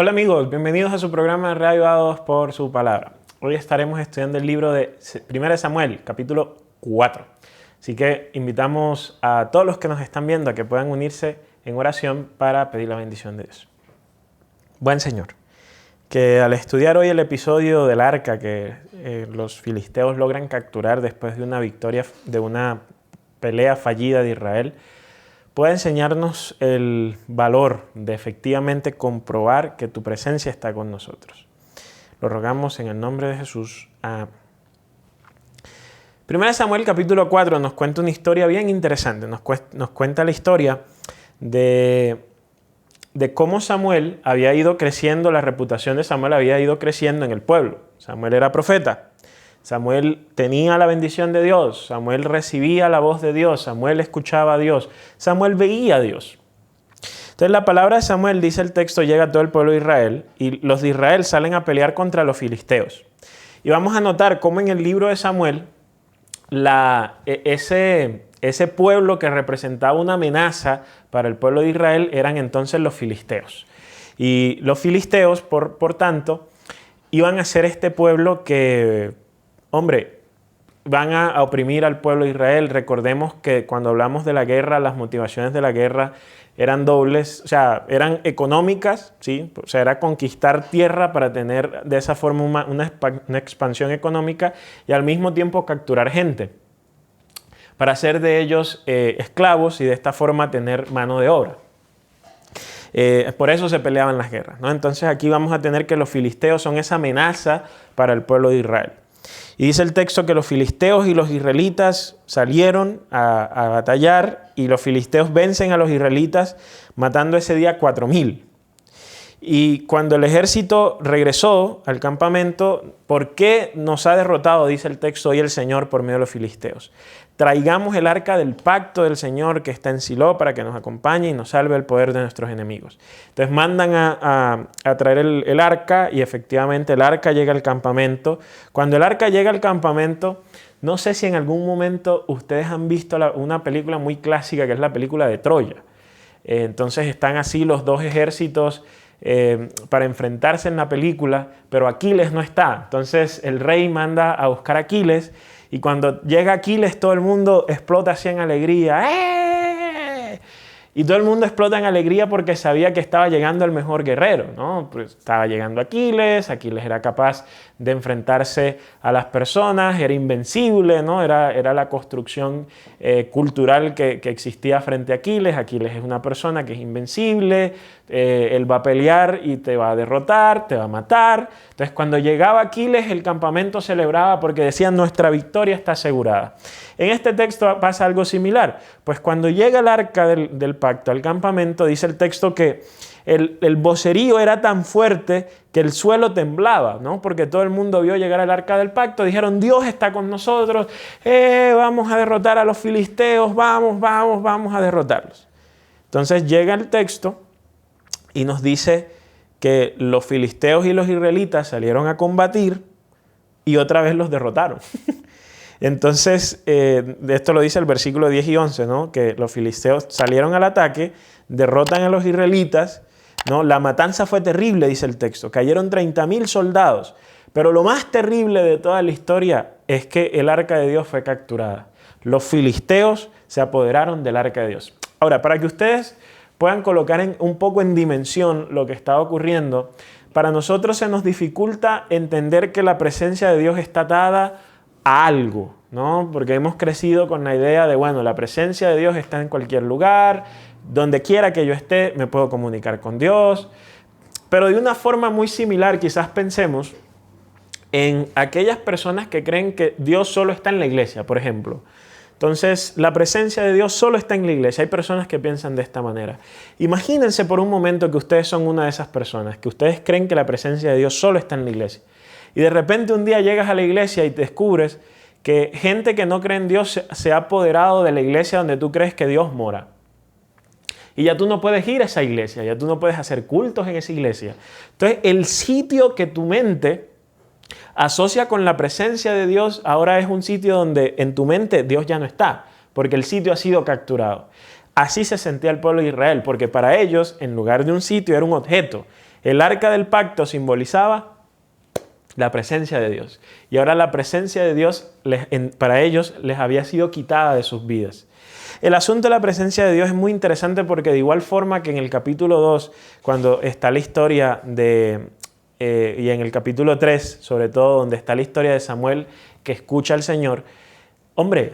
Hola amigos, bienvenidos a su programa Reavivados por su palabra. Hoy estaremos estudiando el libro de 1 Samuel, capítulo 4. Así que invitamos a todos los que nos están viendo a que puedan unirse en oración para pedir la bendición de Dios. Buen Señor, que al estudiar hoy el episodio del arca que los filisteos logran capturar después de una victoria, de una pelea fallida de Israel, pueda enseñarnos el valor de efectivamente comprobar que tu presencia está con nosotros. Lo rogamos en el nombre de Jesús. Amén. 1 Samuel capítulo 4 nos cuenta una historia bien interesante. Nos cuenta la historia de cómo Samuel había ido creciendo, la reputación de Samuel había ido creciendo en el pueblo. Samuel era profeta. Samuel tenía la bendición de Dios, Samuel recibía la voz de Dios, Samuel escuchaba a Dios, Samuel veía a Dios. Entonces la palabra de Samuel, dice el texto, llega a todo el pueblo de Israel y los de Israel salen a pelear contra los filisteos. Y vamos a notar cómo en el libro de Samuel ese pueblo que representaba una amenaza para el pueblo de Israel eran entonces los filisteos. Y los filisteos, por tanto, iban a ser este pueblo que, hombre, van a oprimir al pueblo de Israel. Recordemos que cuando hablamos de la guerra, las motivaciones de la guerra eran dobles, o sea, eran económicas, ¿sí? O sea, era conquistar tierra para tener de esa forma una expansión económica y al mismo tiempo capturar gente, para hacer de ellos esclavos y de esta forma tener mano de obra. Por eso se peleaban las guerras, ¿no? Entonces aquí vamos a tener que los filisteos son esa amenaza para el pueblo de Israel. Y dice el texto que los filisteos y los israelitas salieron a batallar y los filisteos vencen a los israelitas matando ese día 4,000. Y cuando el ejército regresó al campamento, ¿por qué nos ha derrotado? Dice el texto hoy el Señor por medio de los filisteos. Traigamos el arca del pacto del Señor que está en Silo para que nos acompañe y nos salve el poder de nuestros enemigos. Entonces mandan a traer el arca y efectivamente el arca llega al campamento. Cuando el arca llega al campamento, no sé si en algún momento ustedes han visto una película muy clásica que es la película de Troya. Entonces están así los dos ejércitos para enfrentarse en la película, pero Aquiles no está. Entonces el rey manda a buscar a Aquiles y cuando llega Aquiles todo el mundo explota así en alegría. ¡Eh! Y todo el mundo explota en alegría porque sabía que estaba llegando el mejor guerrero, ¿no? Pues estaba llegando Aquiles era capaz de enfrentarse a las personas, era invencible, ¿no? Era la construcción cultural que existía frente a Aquiles. Aquiles es una persona que es invencible, él va a pelear y te va a derrotar, te va a matar. Entonces cuando llegaba Aquiles el campamento celebraba porque decían nuestra victoria está asegurada. En este texto pasa algo similar, pues cuando llega el arca del pacto al campamento dice el texto que el vocerío era tan fuerte que el suelo temblaba, ¿no? Porque todo el mundo vio llegar el arca del pacto, dijeron Dios está con nosotros, vamos a derrotar a los filisteos, vamos a derrotarlos. Entonces llega el texto y nos dice que los filisteos y los israelitas salieron a combatir y otra vez los derrotaron. Entonces, esto lo dice el versículo 10 y 11, ¿no? Que los filisteos salieron al ataque, derrotan a los israelitas, ¿no? La matanza fue terrible, dice el texto. Cayeron 30,000 soldados. Pero lo más terrible de toda la historia es que el arca de Dios fue capturada. Los filisteos se apoderaron del arca de Dios. Ahora, para que ustedes puedan colocar un poco en dimensión lo que está ocurriendo, para nosotros se nos dificulta entender que la presencia de Dios está atada a algo, ¿no? Porque hemos crecido con la idea de, bueno, la presencia de Dios está en cualquier lugar, donde quiera que yo esté, me puedo comunicar con Dios. Pero de una forma muy similar, quizás pensemos en aquellas personas que creen que Dios solo está en la iglesia, por ejemplo. Entonces, la presencia de Dios solo está en la iglesia. Hay personas que piensan de esta manera. Imagínense por un momento que ustedes son una de esas personas, que ustedes creen que la presencia de Dios solo está en la iglesia. Y de repente un día llegas a la iglesia y te descubres que gente que no cree en Dios se ha apoderado de la iglesia donde tú crees que Dios mora. Y ya tú no puedes ir a esa iglesia, ya tú no puedes hacer cultos en esa iglesia. Entonces, el sitio que tu mente asocia con la presencia de Dios ahora es un sitio donde en tu mente Dios ya no está, porque el sitio ha sido capturado. Así se sentía el pueblo de Israel, porque para ellos, en lugar de un sitio, era un objeto. El arca del pacto simbolizaba la presencia de Dios. Y ahora la presencia de Dios para ellos les había sido quitada de sus vidas. El asunto de la presencia de Dios es muy interesante porque de igual forma que en el capítulo 2, cuando está la historia y en el capítulo 3, sobre todo, donde está la historia de Samuel que escucha al Señor, hombre,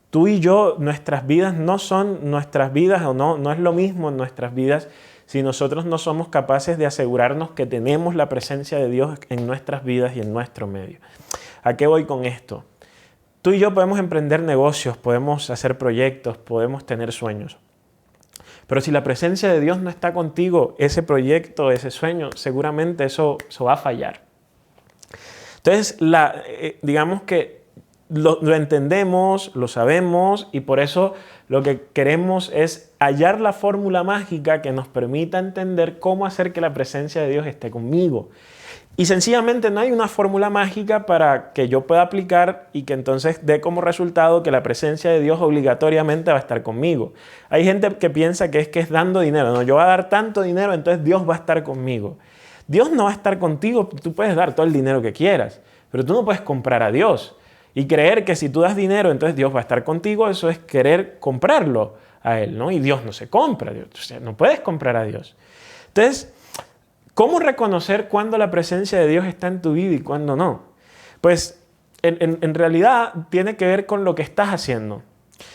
tú y yo, nuestras vidas no son nuestras vidas o no es lo mismo en nuestras vidas si nosotros no somos capaces de asegurarnos que tenemos la presencia de Dios en nuestras vidas y en nuestro medio. ¿A qué voy con esto? Tú y yo podemos emprender negocios, podemos hacer proyectos, podemos tener sueños. Pero si la presencia de Dios no está contigo, ese proyecto, ese sueño, seguramente eso va a fallar. Entonces, digamos que lo entendemos, lo sabemos y por eso lo que queremos es hallar la fórmula mágica que nos permita entender cómo hacer que la presencia de Dios esté conmigo. Y sencillamente no hay una fórmula mágica para que yo pueda aplicar y que entonces dé como resultado que la presencia de Dios obligatoriamente va a estar conmigo. Hay gente que piensa que es dando dinero. No, yo voy a dar tanto dinero, entonces Dios va a estar conmigo. Dios no va a estar contigo, tú puedes dar todo el dinero que quieras, pero tú no puedes comprar a Dios. Y creer que si tú das dinero, entonces Dios va a estar contigo, eso es querer comprarlo a Él, ¿no? Y Dios no se compra, o sea, no puedes comprar a Dios. Entonces, ¿cómo reconocer cuándo la presencia de Dios está en tu vida y cuándo no? Pues en realidad tiene que ver con lo que estás haciendo.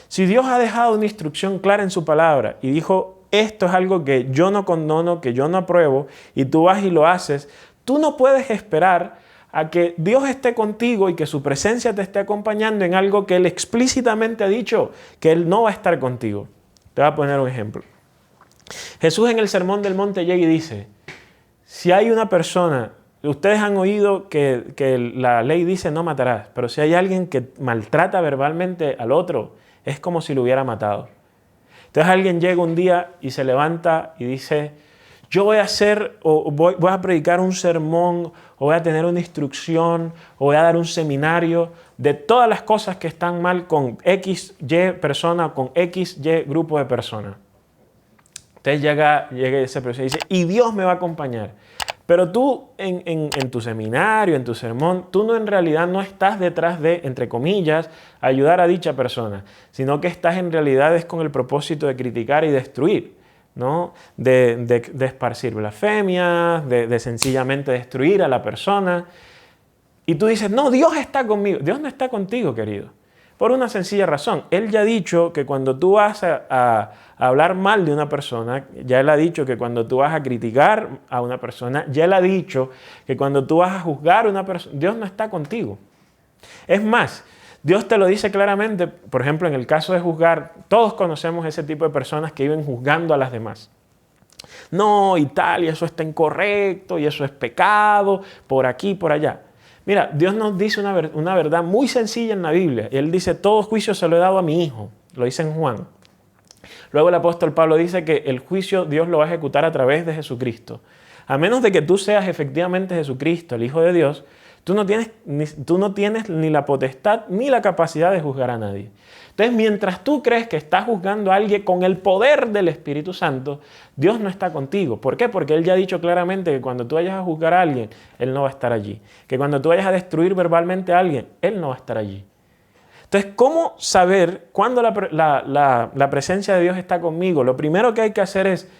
Si Dios ha dejado una instrucción clara en su palabra y dijo, esto es algo que yo no condono, que yo no apruebo, y tú vas y lo haces, tú no puedes esperar a que Dios esté contigo y que su presencia te esté acompañando en algo que Él explícitamente ha dicho que Él no va a estar contigo. Te voy a poner un ejemplo. Jesús en el Sermón del Monte llega y dice, si hay una persona, ustedes han oído que la ley dice no matarás, pero si hay alguien que maltrata verbalmente al otro, es como si lo hubiera matado. Entonces alguien llega un día y se levanta y dice, yo voy a predicar un sermón, o voy a tener una instrucción, o voy a dar un seminario de todas las cosas que están mal con X, Y persona, con X, Y grupo de personas. Entonces llega ese persona y dice, y Dios me va a acompañar. Pero tú en tu seminario, en tu sermón, tú no en realidad no estás detrás de, entre comillas, ayudar a dicha persona, sino que estás en realidad es con el propósito de criticar y destruir, ¿no? De esparcir blasfemias, de sencillamente destruir a la persona. Y tú dices, no, Dios está conmigo. Dios no está contigo, querido. Por una sencilla razón. Él ya ha dicho que cuando tú vas a hablar mal de una persona, ya Él ha dicho que cuando tú vas a criticar a una persona, ya Él ha dicho que cuando tú vas a juzgar a una persona, Dios no está contigo. Es más, Dios te lo dice claramente, por ejemplo, en el caso de juzgar, todos conocemos ese tipo de personas que viven juzgando a las demás. No, y tal, y eso está incorrecto, y eso es pecado, por aquí, por allá. Mira, Dios nos dice una verdad muy sencilla en la Biblia. Y Él dice, todo juicio se lo he dado a mi Hijo. Lo dice en Juan. Luego el apóstol Pablo dice que el juicio Dios lo va a ejecutar a través de Jesucristo. A menos de que tú seas efectivamente Jesucristo, el Hijo de Dios, tú no tienes ni la potestad ni la capacidad de juzgar a nadie. Entonces, mientras tú crees que estás juzgando a alguien con el poder del Espíritu Santo, Dios no está contigo. ¿Por qué? Porque Él ya ha dicho claramente que cuando tú vayas a juzgar a alguien, Él no va a estar allí. Que cuando tú vayas a destruir verbalmente a alguien, Él no va a estar allí. Entonces, ¿cómo saber cuándo la presencia de Dios está conmigo? Lo primero que hay que hacer es,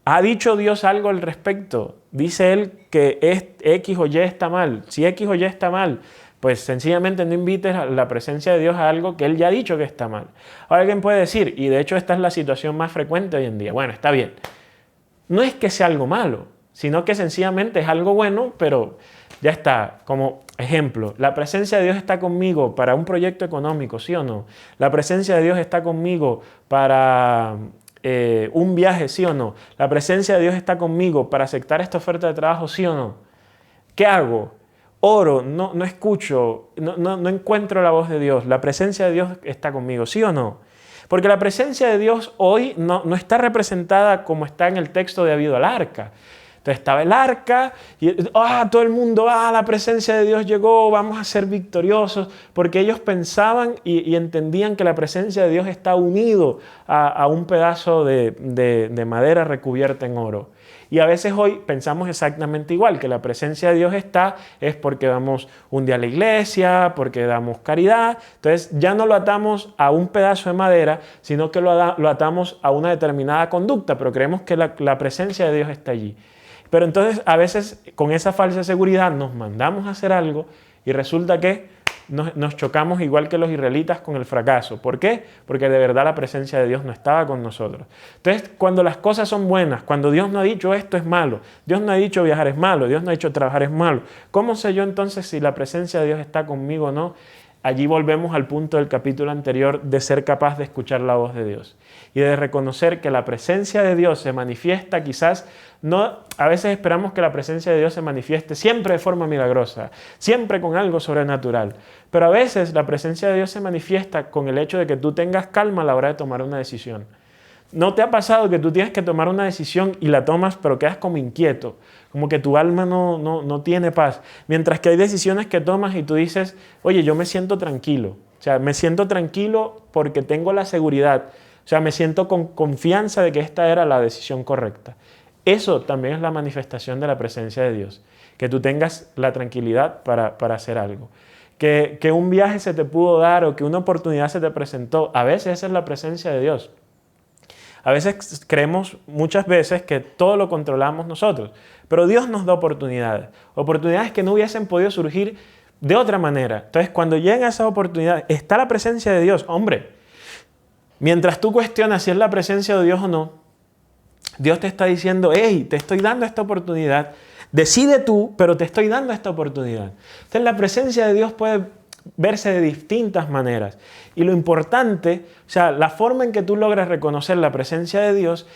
¿ha dicho Dios algo al respecto? Dice Él que X o Y está mal. Si X o Y está mal, pues sencillamente no invites a la presencia de Dios a algo que Él ya ha dicho que está mal. Ahora alguien puede decir, y de hecho esta es la situación más frecuente hoy en día, bueno, está bien, no es que sea algo malo, sino que sencillamente es algo bueno, pero ya está. Como ejemplo, la presencia de Dios está conmigo para un proyecto económico, ¿sí o no? La presencia de Dios está conmigo para un viaje, ¿sí o no? La presencia de Dios está conmigo para aceptar esta oferta de trabajo, ¿sí o no? ¿Qué hago? Oro, no escucho, no encuentro la voz de Dios. La presencia de Dios está conmigo, ¿sí o no? Porque la presencia de Dios hoy no está representada como está en el texto de habido al arca. Entonces estaba el arca y todo el mundo, la presencia de Dios llegó, vamos a ser victoriosos, porque ellos pensaban y entendían que la presencia de Dios está unido a un pedazo de madera recubierta en oro. Y a veces hoy pensamos exactamente igual, que la presencia de Dios está, es porque vamos un día a la iglesia, porque damos caridad. Entonces ya no lo atamos a un pedazo de madera, sino que lo atamos a una determinada conducta, pero creemos que la presencia de Dios está allí. Pero entonces a veces con esa falsa seguridad nos mandamos a hacer algo y resulta que nos chocamos igual que los israelitas con el fracaso. ¿Por qué? Porque de verdad la presencia de Dios no estaba con nosotros. Entonces, cuando las cosas son buenas, cuando Dios no ha dicho esto es malo, Dios no ha dicho viajar es malo, Dios no ha dicho trabajar es malo, ¿cómo sé yo entonces si la presencia de Dios está conmigo o no? Allí volvemos al punto del capítulo anterior de ser capaz de escuchar la voz de Dios y de reconocer que la presencia de Dios se manifiesta quizás, no, a veces esperamos que la presencia de Dios se manifieste siempre de forma milagrosa, siempre con algo sobrenatural, pero a veces la presencia de Dios se manifiesta con el hecho de que tú tengas calma a la hora de tomar una decisión. ¿No te ha pasado que tú tienes que tomar una decisión y la tomas pero quedas como inquieto? Como que tu alma no tiene paz. Mientras que hay decisiones que tomas y tú dices, oye, yo me siento tranquilo. O sea, me siento tranquilo porque tengo la seguridad. O sea, me siento con confianza de que esta era la decisión correcta. Eso también es la manifestación de la presencia de Dios. Que tú tengas la tranquilidad para hacer algo. Que un viaje se te pudo dar o que una oportunidad se te presentó. A veces esa es la presencia de Dios. A veces creemos muchas veces que todo lo controlamos nosotros, pero Dios nos da oportunidades, oportunidades que no hubiesen podido surgir de otra manera. Entonces, cuando llegan esas oportunidades, está la presencia de Dios. Hombre, mientras tú cuestionas si es la presencia de Dios o no, Dios te está diciendo, hey, te estoy dando esta oportunidad, decide tú, pero te estoy dando esta oportunidad. Entonces, la presencia de Dios puede verse de distintas maneras. Y lo importante, o sea, la forma en que tú logras reconocer la presencia de Dios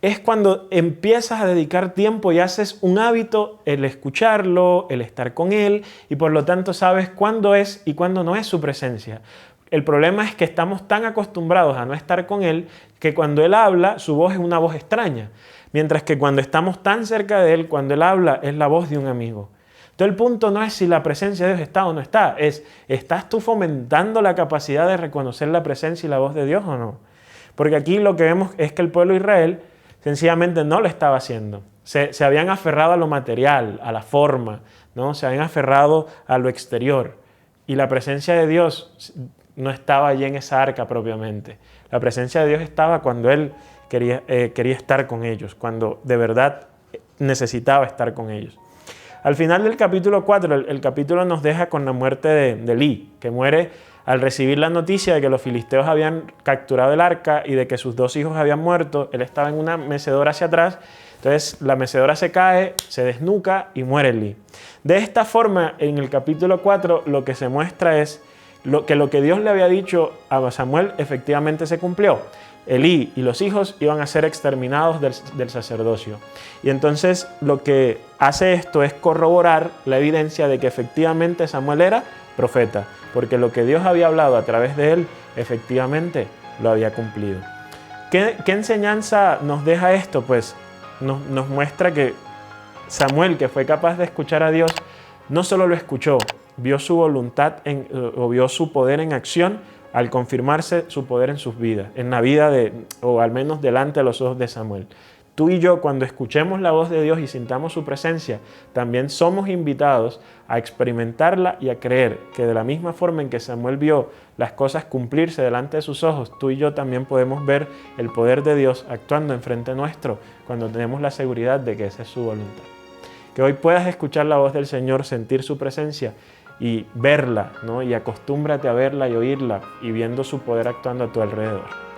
es cuando empiezas a dedicar tiempo y haces un hábito el escucharlo, el estar con Él, y por lo tanto sabes cuándo es y cuándo no es su presencia. El problema es que estamos tan acostumbrados a no estar con Él que cuando Él habla, su voz es una voz extraña. Mientras que cuando estamos tan cerca de Él, cuando Él habla, es la voz de un amigo. Entonces el punto no es si la presencia de Dios está o no está, es ¿estás tú fomentando la capacidad de reconocer la presencia y la voz de Dios o no? Porque aquí lo que vemos es que el pueblo de Israel sencillamente no lo estaba haciendo. Se habían aferrado a lo material, a la forma, ¿no? Se habían aferrado a lo exterior. Y la presencia de Dios no estaba allí en esa arca propiamente. La presencia de Dios estaba cuando Él quería estar con ellos, cuando de verdad necesitaba estar con ellos. Al final del capítulo 4, el capítulo nos deja con la muerte de Elí, que muere al recibir la noticia de que los filisteos habían capturado el arca y de que sus 2 hijos habían muerto. Él estaba en una mecedora hacia atrás, entonces la mecedora se cae, se desnuca y muere Elí. De esta forma, en el capítulo 4, lo que se muestra es que lo que Dios le había dicho a Samuel efectivamente se cumplió. Elí y los hijos iban a ser exterminados del sacerdocio. Y entonces lo que hace esto es corroborar la evidencia de que efectivamente Samuel era profeta, porque lo que Dios había hablado a través de él, efectivamente lo había cumplido. ¿Qué enseñanza nos deja esto? Pues nos muestra que Samuel, que fue capaz de escuchar a Dios, no solo lo escuchó, vio su voluntad o vio su poder en acción al confirmarse su poder en sus vidas, en la vida o al menos delante de los ojos de Samuel. Tú y yo, cuando escuchemos la voz de Dios y sintamos su presencia, también somos invitados a experimentarla y a creer que de la misma forma en que Samuel vio las cosas cumplirse delante de sus ojos, tú y yo también podemos ver el poder de Dios actuando enfrente nuestro cuando tenemos la seguridad de que esa es su voluntad. Que hoy puedas escuchar la voz del Señor, sentir su presencia y verla, ¿no? Y acostúmbrate a verla y oírla y viendo su poder actuando a tu alrededor.